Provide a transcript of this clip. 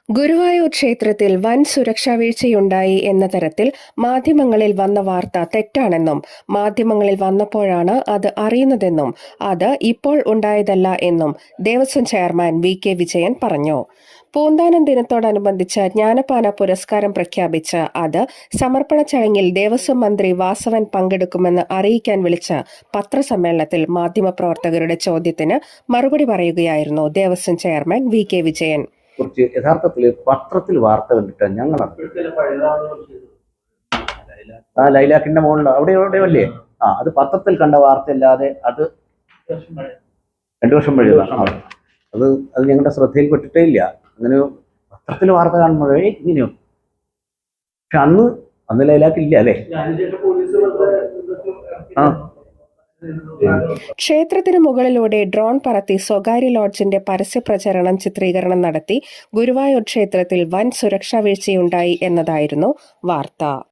ഗുരുവായൂർ ക്ഷേത്രത്തിൽ വൻ സുരക്ഷാ വീഴ്ചയുണ്ടായി എന്ന തരത്തിൽ മാധ്യമങ്ങളിൽ വന്ന വാർത്ത തെറ്റാണെന്നും മാധ്യമങ്ങളിൽ വന്നപ്പോഴാണ് അത് അറിയുന്നതെന്നും അത് ഇപ്പോൾ ഉണ്ടായതല്ല എന്നും ദേവസ്വം ചെയർമാൻ വി.കെ. വിജയൻ പറഞ്ഞു. പൂന്താനം ദിനത്തോടനുബന്ധിച്ച് ജ്ഞാനപ്പാന പുരസ്കാരം പ്രഖ്യാപിച്ച് അത് സമർപ്പണ ചടങ്ങിൽ ദേവസ്വം മന്ത്രി വാസവൻ പങ്കെടുക്കുമെന്ന് അറിയിക്കാൻ വിളിച്ച പത്രസമ്മേളനത്തിൽ മാധ്യമപ്രവർത്തകരുടെ ചോദ്യത്തിന് മറുപടി പറയുകയായിരുന്നു ദേവസ്വം ചെയർമാൻ വി.കെ. വിജയൻ. കുറിച്ച് യഥാർത്ഥത്തിൽ പത്രത്തിൽ വാർത്ത കണ്ടിട്ടാണ് ഞങ്ങളാണ്. ലൈലാക്കിന്റെ മുകളിൽ അവിടെ അല്ലേ? അത് പത്രത്തിൽ കണ്ട വാർത്തയല്ലാതെ അത് 2 വർഷം പഴയതാണ്. അത് ഞങ്ങളുടെ ശ്രദ്ധയിൽപ്പെട്ടിട്ടേ ഇല്ല. അങ്ങനെ പത്രത്തിൽ വാർത്ത കാണുമ്പോഴേ ഇങ്ങനെയോ. പക്ഷെ അന്ന് ലൈലാക്കില്ല അല്ലേ? ക്ഷേത്രത്തിന് മുകളിലൂടെ ഡ്രോൺ പറത്തി സ്വകാര്യ ലോഡ്ജിന്റെ പരസ്യപ്രചരണം ചിത്രീകരണം നടത്തി ഗുരുവായൂർ ക്ഷേത്രത്തിൽ വൻ സുരക്ഷാ വീഴ്ചയുണ്ടായി എന്നതായിരുന്നു വാർത്ത.